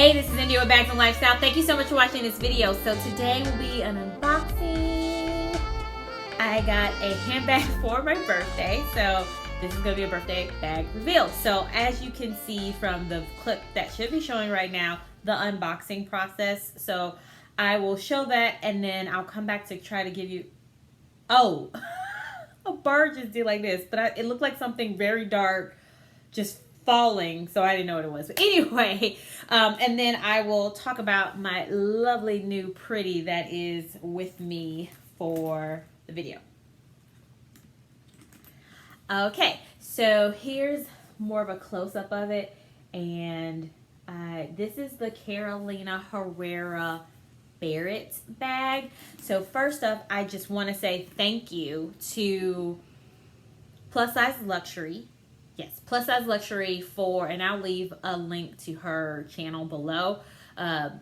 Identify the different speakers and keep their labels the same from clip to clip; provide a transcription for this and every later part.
Speaker 1: Hey, this is India with Bags and Lifestyle. Thank you so much for watching this video. So today will be an unboxing. I got a handbag for my birthday. So this is going to be a birthday bag reveal. So as you can see from the clip that should be showing right now, the unboxing process. So I will show that and then I'll come back to try to give you, oh, a bird just did like this, but it looked like something very dark just falling, so I didn't know what it was. But anyway, and then I will talk about my lovely new pretty that is with me for the video. Okay, so here's more of a close-up of it, and this is the Carolina Herrera Barrett bag. So first up, I just want to say thank you to Plus Size Luxury. Yes, Plus Size Luxury and I'll leave a link to her channel below to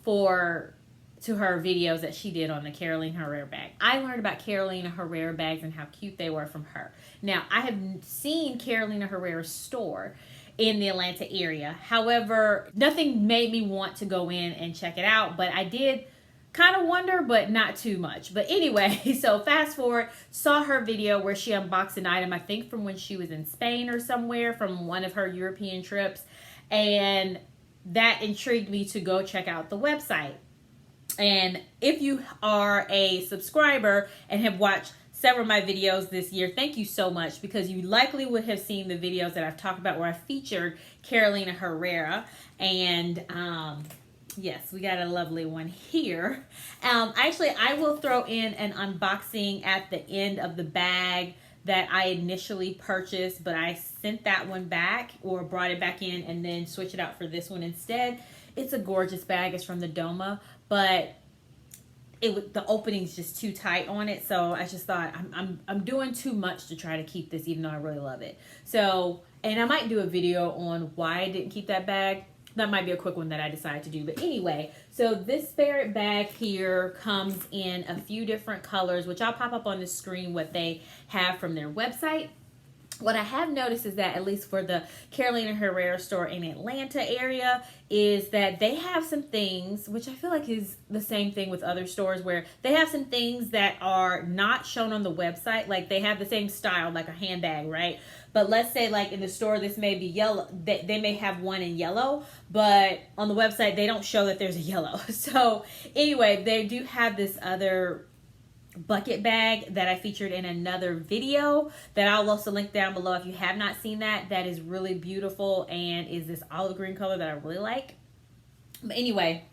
Speaker 1: her videos that she did on the Carolina Herrera bag. I learned about Carolina Herrera bags and how cute they were from her. Now, I have seen Carolina Herrera's store in the Atlanta area. However, nothing made me want to go in and check it out, but I did kind of wonder, but not too much. But anyway, so fast forward, saw her video where she unboxed an item, I think from when she was in Spain or somewhere, from one of her European trips, and that intrigued me to go check out the website. And if you are a subscriber and have watched several of my videos this year, thank you so much, because you likely would have seen the videos that I've talked about where I featured Carolina Herrera. And yes, we got a lovely one here. Actually, I will throw in an unboxing at the end of the bag that I initially purchased, but I sent that one back, or brought it back in and then switch it out for this one instead. It's a gorgeous bag. It's from the Doma, but the opening's just too tight on it, so I just thought I'm doing too much to try to keep this, even though I really love it. So, and I might do a video on why I didn't keep that bag. That might be a quick one that I decided to do. But anyway, so this Barrett bag here comes in a few different colors, which I'll pop up on the screen what they have from their website. What I have noticed is that, at least for the Carolina Herrera store in Atlanta area, is that they have some things, which I feel like is the same thing with other stores, where they have some things that are not shown on the website. Like, they have the same style, like a handbag, right? But let's say, like, in the store, this may be yellow. They may have one in yellow, but on the website, they don't show that there's a yellow. So anyway, they do have this other bucket bag that I featured in another video that I'll also link down below if you have not seen that. That is really beautiful and is this olive green color that I really like. But anyway,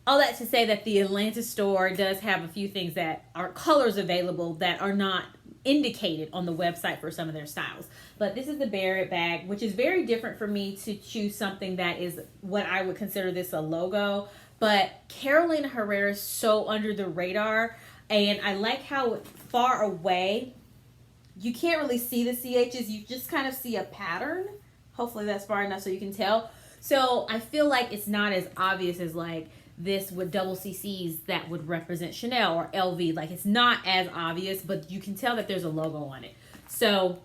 Speaker 1: all that to say that the Atlanta store does have a few things that are colors available that are not indicated on the website for some of their styles. But this is the Barrett bag, which is very different for me to choose something that is what I would consider this a logo. But Carolina Herrera is so under the radar, and I like how far away you can't really see the CHs. You just kind of see a pattern. Hopefully that's far enough so you can tell. So I feel like it's not as obvious as like this with double CCs that would represent Chanel or LV. Like, it's not as obvious, but you can tell that there's a logo on it. So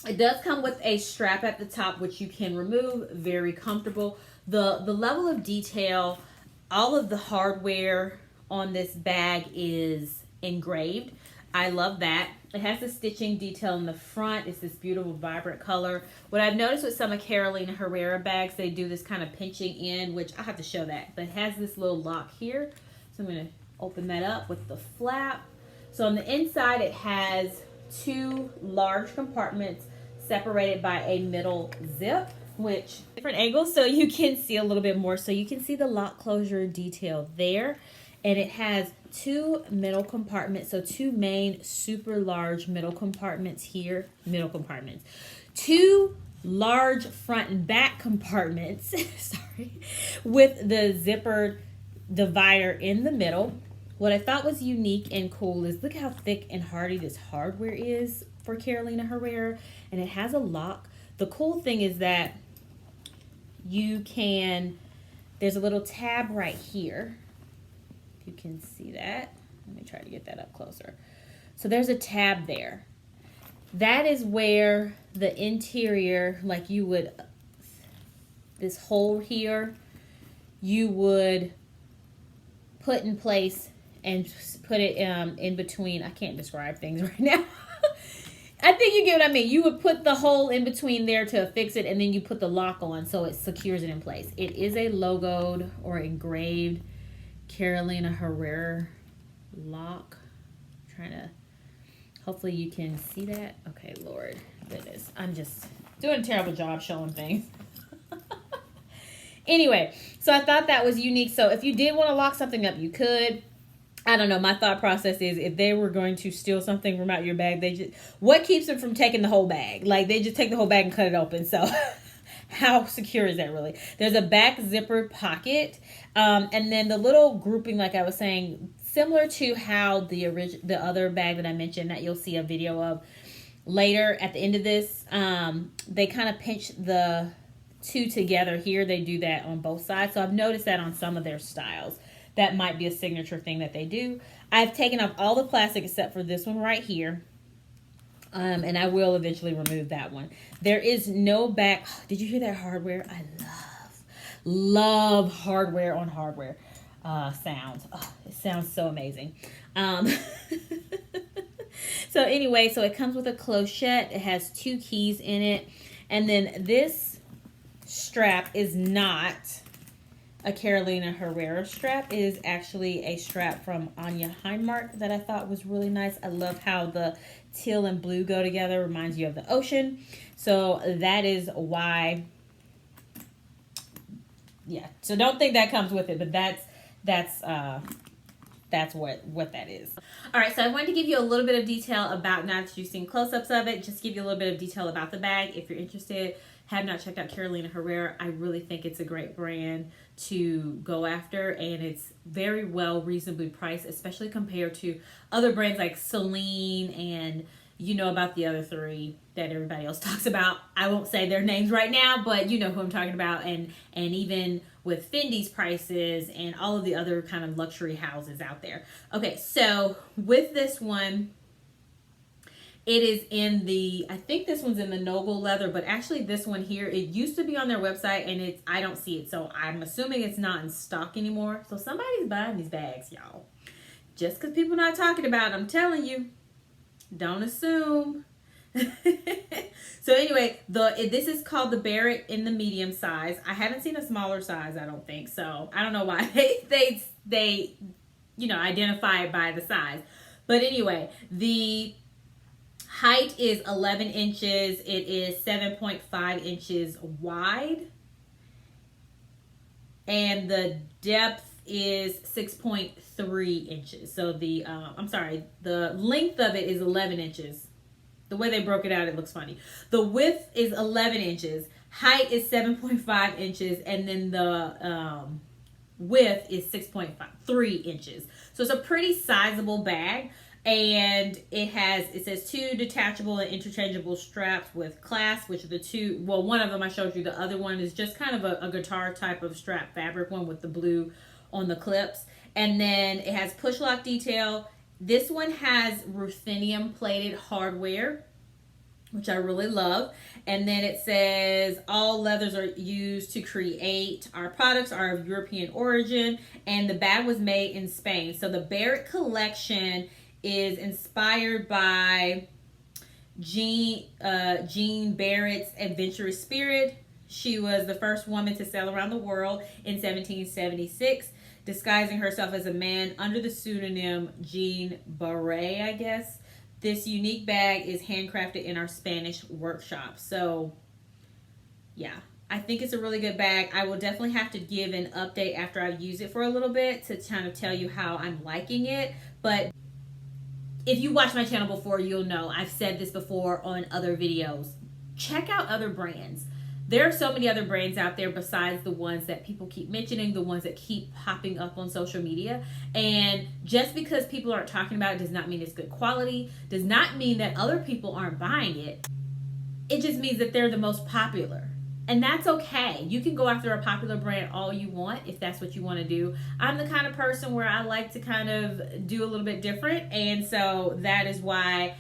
Speaker 1: it does come with a strap at the top, which you can remove. Very comfortable. The level of detail, all of the hardware on this bag is engraved. I love that. It has the stitching detail in the front. It's this beautiful, vibrant color. What I've noticed with some of Carolina Herrera bags, they do this kind of pinching in, which I have to show that. But it has this little lock here. So I'm going to open that up with the flap. So on the inside, it has two large compartments separated by a middle zip, which different angles so you can see a little bit more. So you can see the lock closure detail there. And it has two middle compartments, so two main super large middle compartments here. Middle compartments. Two large front and back compartments, sorry, with the zippered divider in the middle. What I thought was unique and cool is look how thick and hardy this hardware is for Carolina Herrera. And it has a lock. The cool thing is that you can, there's a little tab right here. You can see that. Let me try to get that up closer. So there's a tab there. That is where the interior, like you would this hole here, you would put in place and put it in between. I can't describe things right now. I think you get what I mean. You would put the hole in between there to fix it, and then you put the lock on so it secures it in place. It is a logoed or engraved Carolina Herrera lock. I'm trying to, hopefully you can see that. Okay, Lord goodness. I'm just doing a terrible job showing things. Anyway, so I thought that was unique. So if you did want to lock something up, you could. I don't know. My thought process is if they were going to steal something from out your bag, they just, what keeps them from taking the whole bag? Like, they just take the whole bag and cut it open. So how secure is that really? There's a back zipper pocket. And then the little grouping, like I was saying, similar to how the other bag that I mentioned that you'll see a video of later at the end of this, they kind of pinch the two together here. They do that on both sides. So I've noticed that on some of their styles. That might be a signature thing that they do. I've taken off all the plastic except for this one right here. And I will eventually remove that one. There is no back. Did you hear that hardware? I love hardware on hardware sounds. Oh, it sounds so amazing. So anyway, so it comes with a clochette. It has 2 keys in it. And then this strap is not a Carolina Herrera strap. It is actually a strap from Anya Heinmark that I thought was really nice. I love how the teal and blue go together. Reminds you of the ocean. So that is why, yeah. So don't think that comes with it, but that's what that is. All right, so I wanted to give you a little bit of detail about, not that you've seen close-ups of it, just give you a little bit of detail about the bag. If you're interested, have not checked out Carolina Herrera, I really think it's a great brand to go after, and it's very well reasonably priced, especially compared to other brands like Celine, and you know about the other 3 that everybody else talks about. I won't say their names right now, but you know who I'm talking about, and even with Fendi's prices and all of the other kind of luxury houses out there. Okay, so with this one, it is in the, I think this one's in the Noble leather, but actually this one here, it used to be on their website and I don't see it. So I'm assuming it's not in stock anymore. So somebody's buying these bags, y'all. Just because people not talking about it, I'm telling you, don't assume. So anyway, this is called the Barrett in the medium size. I haven't seen a smaller size, I don't think. So I don't know why they you know, identify it by the size. But anyway, the height is 11 inches. It is 7.5 inches wide. And the depth is 6.3 inches. So the, the length of it is 11 inches. The way they broke it out, it looks funny. The width is 11 inches. Height is 7.5 inches. And then the width is 6.3 inches. So it's a pretty sizable bag. And it says 2 detachable and interchangeable straps with clasps, which are the 2, well, one of them I showed you. The other one is just kind of a guitar type of strap fabric one with the blue on the clips. And then it has push lock detail. This one has ruthenium plated hardware, which I really love. And then it says all leathers are used to create. Our products are of European origin, and the bag was made in Spain. So the Barrett collection is inspired by Jean Barrett's adventurous spirit. She was the first woman to sail around the world in 1776, disguising herself as a man under the pseudonym Jean Barret, I guess. This unique bag is handcrafted in our Spanish workshop. So, yeah, I think it's a really good bag. I will definitely have to give an update after I've used it for a little bit to kind of tell you how I'm liking it. But if you watch my channel before, you'll know I've said this before on other videos. Check out other brands. There are so many other brands out there besides the ones that people keep mentioning, the ones that keep popping up on social media. And just because people aren't talking about it does not mean it's good quality, does not mean that other people aren't buying it. It just means that they're the most popular. And that's okay. You can go after a popular brand all you want if that's what you want to do. I'm the kind of person where I like to kind of do a little bit different. And so that is why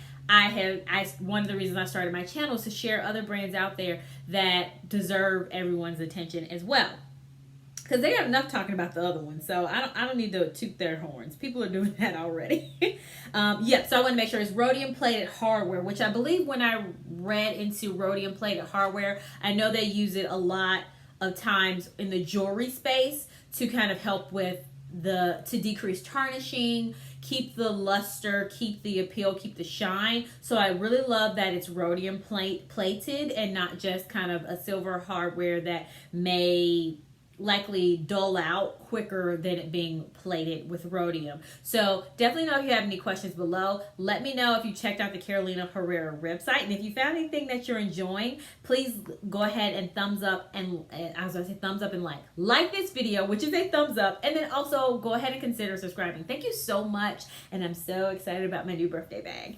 Speaker 1: one of the reasons I started my channel is to share other brands out there that deserve everyone's attention as well. Because they got enough talking about the other one, so I don't need to toot their horns. People are doing that already. So I want to make sure it's rhodium plated hardware, which I believe when I read into rhodium plated hardware, I know they use it a lot of times in the jewelry space to kind of help with to decrease tarnishing, keep the luster, keep the appeal, keep the shine. So I really love that it's rhodium plated and not just kind of a silver hardware that may likely dull out quicker than it being plated with rhodium. So definitely know if you have any questions below. Let me know if you checked out the Carolina Herrera website, and if you found anything that you're enjoying, please go ahead and thumbs up and I was going to say thumbs up and like this video, which is a thumbs up, and then also go ahead and consider subscribing. Thank you so much, and I'm so excited about my new birthday bag.